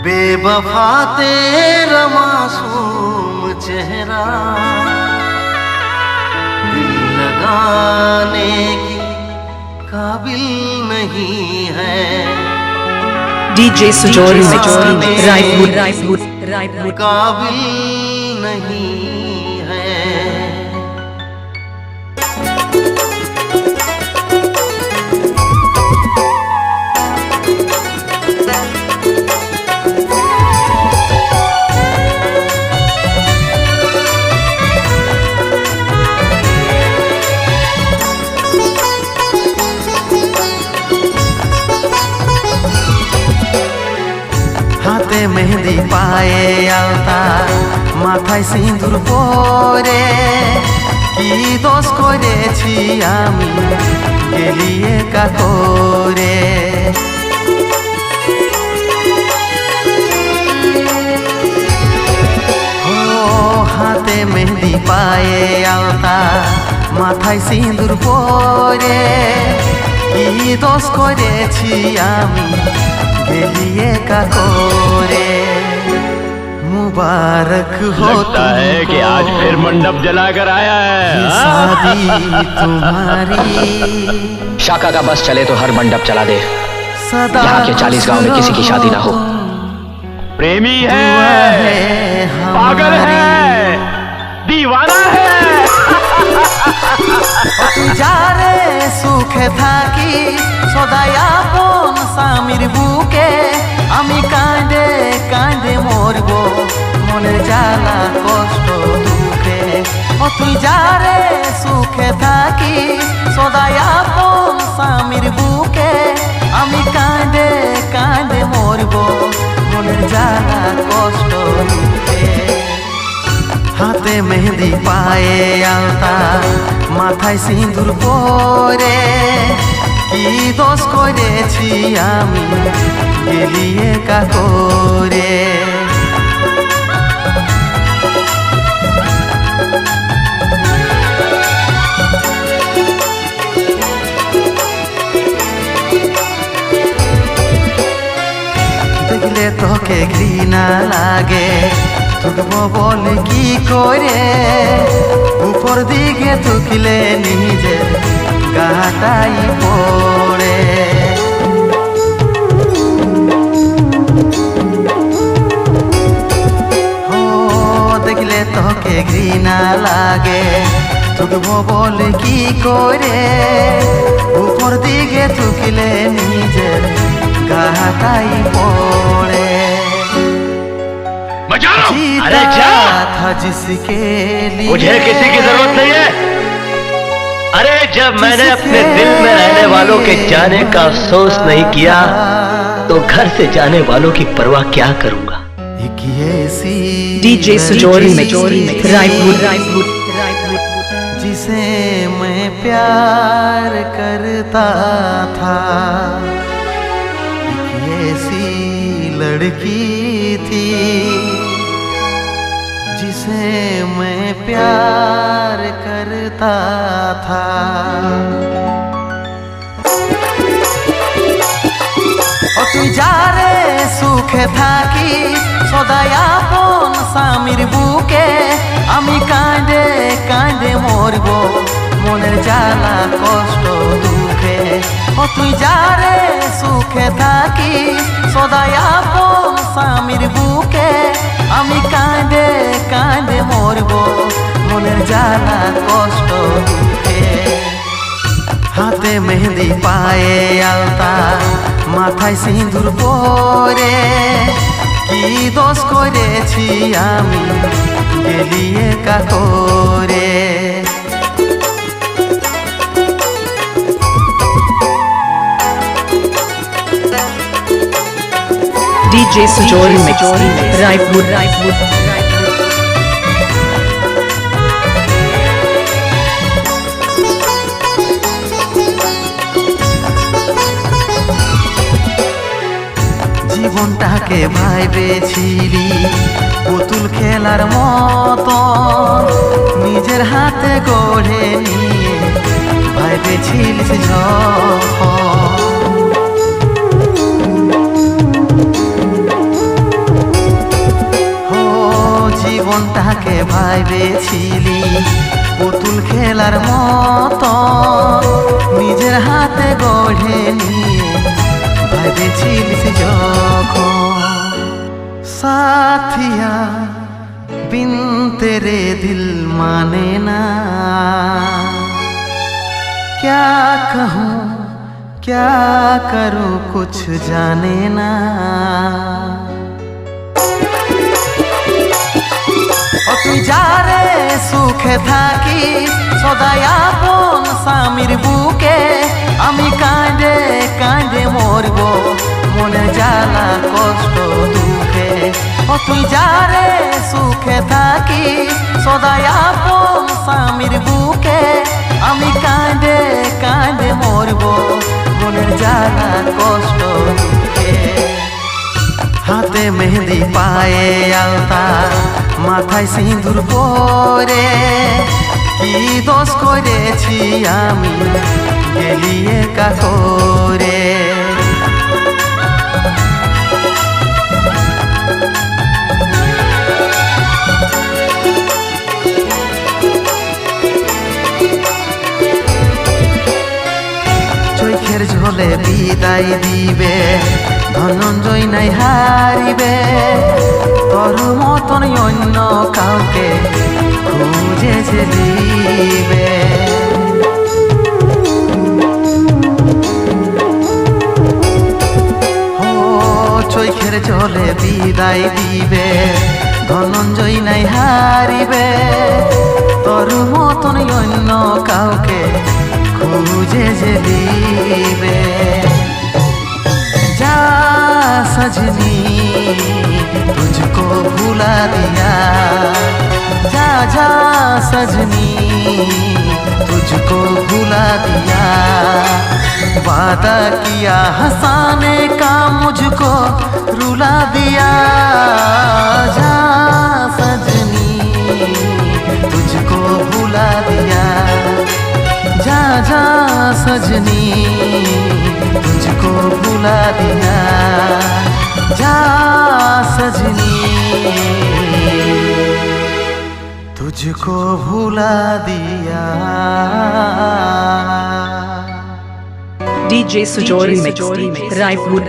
बेवफा तेरा मासूम चेहरा दिल लगाने की काबिल नहीं है। DJ Sujol Raipur काबिल नहीं है। হাতে মেহেদি পায়ে আলতা মাথায় সিঁদুর পরে কি দোষ করেছি আমি গেলি একা করে। ও হাতে মেহেদি পায়ে আলতা মাথায় সিঁদুর পরে কি দোষ করেছি আমি लिए का कोरे। मुबारक हो लगता है कि आज फिर मंडप जला कर आया है। शादी तुम्हारी। शाका का बस चले तो हर मंडप चला दे। सदा यहाँ के 40 गांव में किसी की शादी ना हो। प्रेमी है, पागल है, दीवाना है। যারে সুখে থাকি সদাই আপন স্বামীর বুকে আমি কাঁদে কাঁদে মরব মনের জ্বালা কষ্ট দুঃখে। ও তুই যারে সুখে থাকি সদাই আপন স্বামীর বুকে আমি কাঁদে কাঁদে মরব মনের জ্বালা কষ্ট দুঃখে। হাতে মেহেদি পায়ে আলতা মাথায় সিঁদুর পরে কি দোষ করেছি আমি গেলি একা করে। দেখলে তোকে ঘৃণা লাগে তুকবো বল কি করে উপর দিকে তুকলে নিজে গাটাই পড়ে। ও দেখলে তোকে ঘৃণা লাগে তুকবো বল কি করে উপর দিকে তুকলে নিজে গাটাই পড়ে। अरे क्या था जिसके लिए मुझे किसी की जरूरत नहीं है। अरे जब मैंने अपने दिल में रहने वालों के जाने का अफसोस नहीं किया तो घर से जाने वालों की परवाह क्या करूंगा। DJ Sujol Raipur जिसे मैं प्यार करता था एक ऐसी लड़की थी जिसे मैं प्यार करता था। ও তুই যারে সুখে থাকি সদাই আপন স্বামীর বুকে আমি কাঁদে কাঁদে মরব মনের জ্বালা কষ্ট দুঃখে। ও তুই যারে সুখে থাকি সদাই আপন স্বামীর বুকে আমি কাঁদে কাঁদে মরব মনের জ্বালা কষ্ট দুঃখে। হাতে মেহেদি পায়ে আলতা মাথায় সিঁদুর পরে কি দোষ করেছি আমি গেলি একা করে। DJ Sujol Raipur জীবনটাকে ভাইবেছিলি পুতুল খেলার মতো নিজের হাতে গড়ে নিয়ে ভাইবেছিলিস যখন साथिया बिन तेरे दिल माने ना, क्या कहूँ क्या करूँ कुछ जाने ना। ও তুই যারে সুখে থাকি সদাই আপন স্বামীর বুকে, আমি কাঁদে কাঁদে মরব মনের জ্বালা কষ্ট দুঃখে। ও তুই যারে সুখে থাকি সদাই আপন স্বামীর বুকে, আমি কাঁদে কাঁদে মরব মনের জ্বালা কষ্ট দুঃখে। হাতে মেহেদি পায়ে আলতা মাথায় সিঁদুর পরে, কি দোষ করেছি আমি গেলি একা করে। চোখের ঝোলে বিদায় দিবে ধনঞ্জয় নাই হারিবে, তোর মতন অন্য কাউকে খুঁজে যে দিবে। ও চোখের ঝোলে বিদায় দিবে ধনঞ্জয় নাই হারিবে, তোর মতন অন্য কাউকে খুঁজে যে দিবে। जा सजनी तुझको भुला दिया, जा जा सजनी तुझको भुला दिया। वादा किया हंसाने का मुझको रुला दिया, जा सजनी तुझको भुला दिया। जा जा सजनी तुझको भुला दिया, जा सजनी तुझको भुला दिया। DJ Sujol Remix, Raipur.